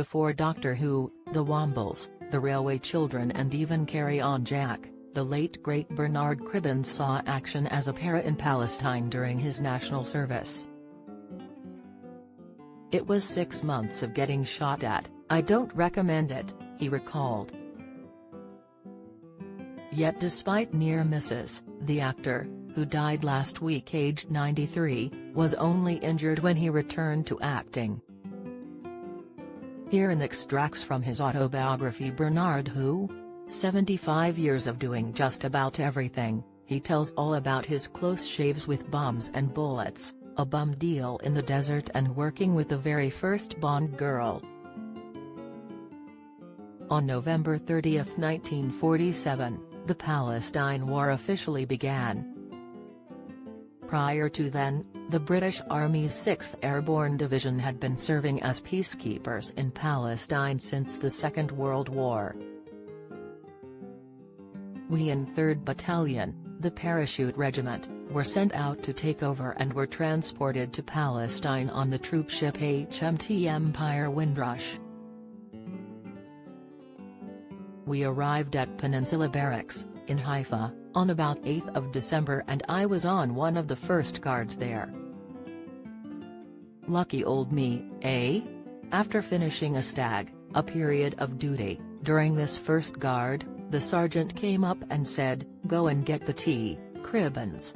before Doctor Who, The Wombles, The Railway Children and even Carry On Jack, the late great Bernard Cribbins saw action as a para in Palestine during his national service. "It was 6 months of getting shot at, I don't recommend it," he recalled. Yet despite near misses, the actor, who died last week aged 93, was only injured when he returned to acting. Here in extracts from his autobiography Bernard Who? 75 Years of Doing Just About Everything, he tells all about his close shaves with bombs and bullets, a bum deal in the desert and working with the very first Bond girl. On November 30, 1947, the Palestine War officially began. Prior to then, the British Army's 6th Airborne Division had been serving as peacekeepers in Palestine since the Second World War. We in 3rd Battalion, the Parachute Regiment, were sent out to take over and were transported to Palestine on the troop ship HMT Empire Windrush. We arrived at Peninsula Barracks, in Haifa, on about 8th of December and I was on one of the first guards there. Lucky old me, eh? After finishing a period of duty, during this first guard, the sergeant came up and said, "Go and get the tea, Cribbins."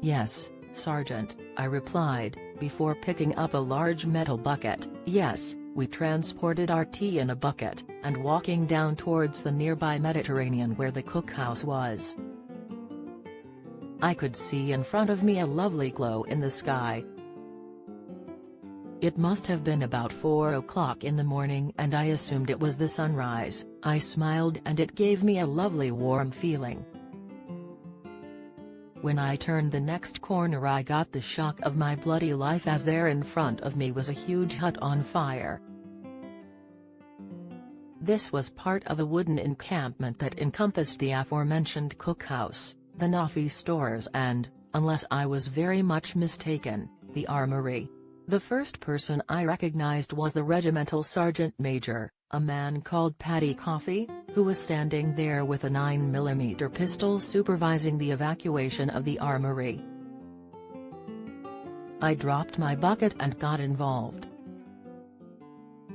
"Yes, Sergeant," I replied, before picking up a large metal bucket. Yes, we transported our tea in a bucket, and walking down towards the nearby Mediterranean where the cookhouse was. I could see in front of me a lovely glow in the sky. It must have been about 4 o'clock in the morning and I assumed it was the sunrise. I smiled and it gave me a lovely warm feeling. When I turned the next corner I got the shock of my bloody life as there in front of me was a huge hut on fire. This was part of a wooden encampment that encompassed the aforementioned cookhouse, the Nafi stores and, unless I was very much mistaken, the armory. The first person I recognized was the regimental sergeant major, a man called Paddy Coffey, who was standing there with a 9mm pistol supervising the evacuation of the armory. I dropped my bucket and got involved.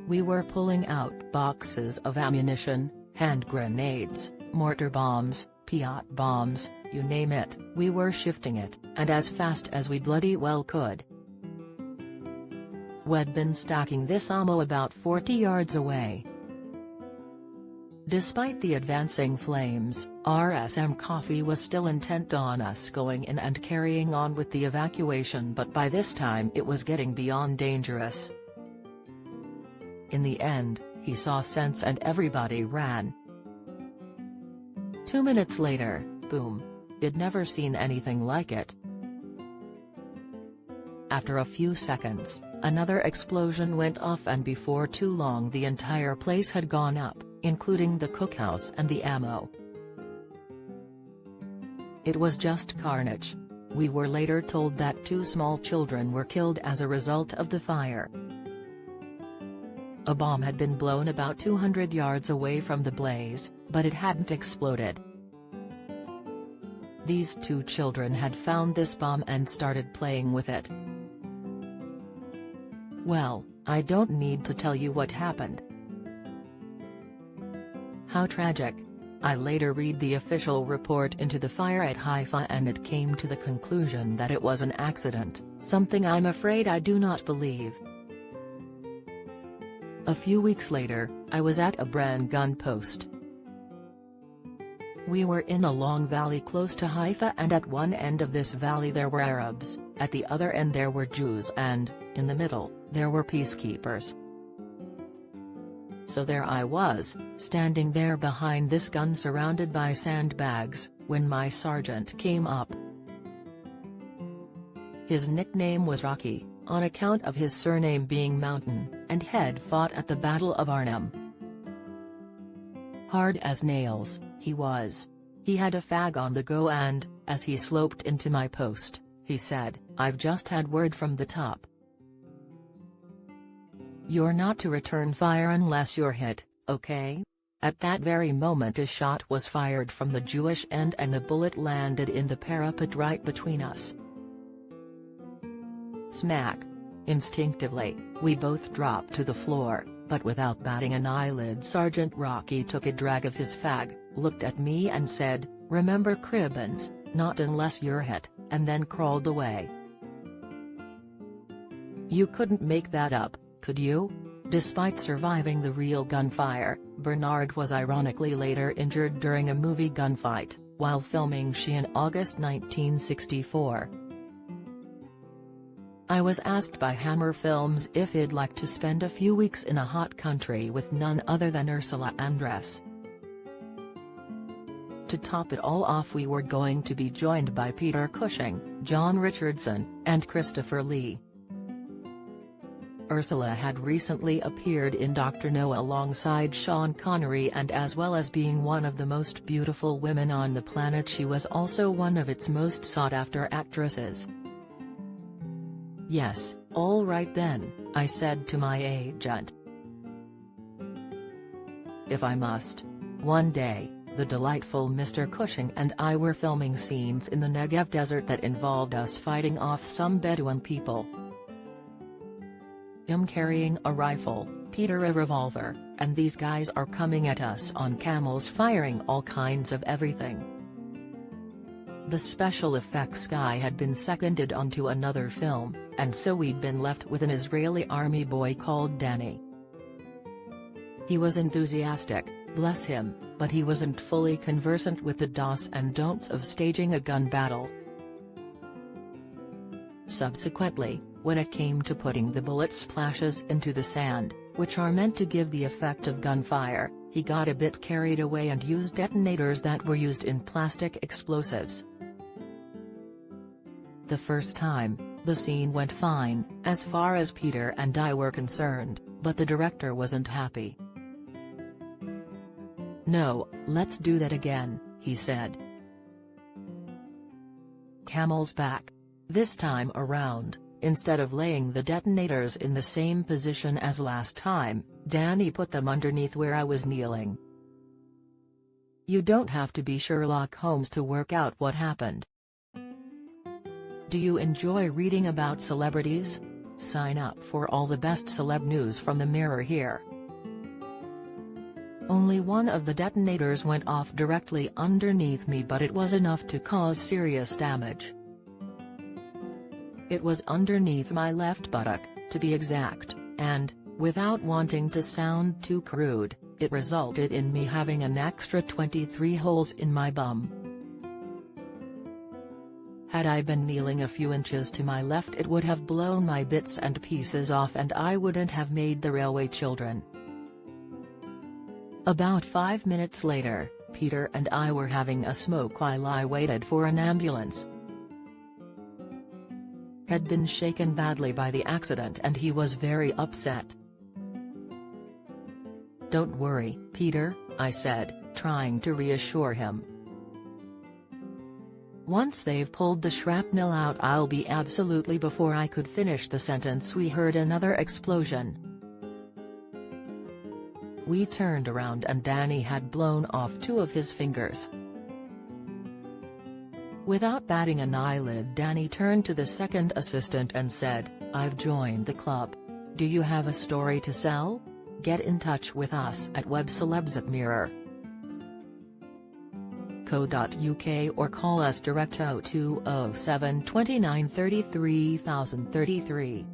We were pulling out boxes of ammunition, hand grenades, mortar bombs, Piat bombs, you name it, we were shifting it, and as fast as we bloody well could. We'd been stacking this ammo about 40 yards away. Despite the advancing flames, RSM Coffey was still intent on us going in and carrying on with the evacuation, but by this time it was getting beyond dangerous. In the end, he saw sense and everybody ran. 2 minutes later, boom. I'd never seen anything like it. After a few seconds, another explosion went off and before too long the entire place had gone up, including the cookhouse and the ammo. It was just carnage. We were later told that 2 small children were killed as a result of the fire. A bomb had been blown about 200 yards away from the blaze, but it hadn't exploded. These 2 children had found this bomb and started playing with it. Well, I don't need to tell you what happened. How tragic. I later read the official report into the fire at Haifa and it came to the conclusion that it was an accident, something I'm afraid I do not believe. A few weeks later, I was at a Bren gun post. We were in a long valley close to Haifa and at one end of this valley there were Arabs, at the other end there were Jews and, in the middle, there were peacekeepers. So there I was, standing there behind this gun surrounded by sandbags, when my sergeant came up. His nickname was Rocky, on account of his surname being Mountain, and had fought at the Battle of Arnhem. Hard as nails, he was. He had a fag on the go and, as he sloped into my post, he said, "I've just had word from the top. You're not to return fire unless you're hit, okay? At that very moment a shot was fired from the Jewish end and the bullet landed in the parapet right between us. Smack. Instinctively, we both dropped to the floor, but without batting an eyelid. Sergeant Rocky took a drag of his fag, looked at me and said, "Remember Cribbins, not unless you're hit," and then crawled away. You couldn't make that up, could you? Despite surviving the real gunfire, Bernard was ironically later injured during a movie gunfight, while filming She in August 1964. I was asked by Hammer Films if he'd like to spend a few weeks in a hot country with none other than Ursula Andress. To top it all off, we were going to be joined by Peter Cushing, John Richardson, and Christopher Lee. Ursula had recently appeared in Dr. No alongside Sean Connery, and as well as being one of the most beautiful women on the planet, she was also one of its most sought-after actresses. "Yes, all right then," I said to my agent. "If I must." One day, the delightful Mr. Cushing and I were filming scenes in the Negev desert that involved us fighting off some Bedouin people. Him carrying a rifle, Peter a revolver, and these guys are coming at us on camels firing all kinds of everything. The special effects guy had been seconded onto another film, and so we'd been left with an Israeli army boy called Danny. He was enthusiastic, bless him, but he wasn't fully conversant with the do's and don'ts of staging a gun battle. Subsequently, when it came to putting the bullet splashes into the sand, which are meant to give the effect of gunfire, he got a bit carried away and used detonators that were used in plastic explosives. The first time, the scene went fine, as far as Peter and I were concerned, but the director wasn't happy. "No, let's do that again," he said. Camel's back. This time around, instead of laying the detonators in the same position as last time, Danny put them underneath where I was kneeling. You don't have to be Sherlock Holmes to work out what happened. Do you enjoy reading about celebrities? Sign up for all the best celeb news from the Mirror here. Only one of the detonators went off directly underneath me, but it was enough to cause serious damage. It was underneath my left buttock, to be exact, and, without wanting to sound too crude, it resulted in me having an extra 23 holes in my bum. Had I been kneeling a few inches to my left, it would have blown my bits and pieces off and I wouldn't have made the Railway Children. About 5 minutes later, Peter and I were having a smoke while I waited for an ambulance. Had been shaken badly by the accident and he was very upset. "Don't worry, Peter," I said, trying to reassure him. "Once they've pulled the shrapnel out, I'll be absolutely..." Before I could finish the sentence, we heard another explosion. We turned around and Danny had blown off 2 of his fingers. Without batting an eyelid, Danny turned to the second assistant and said, "I've joined the club. Do you have a story to sell? Get in touch with us at webcelebs@mirror.co.uk or call us direct 0207 29 33 033.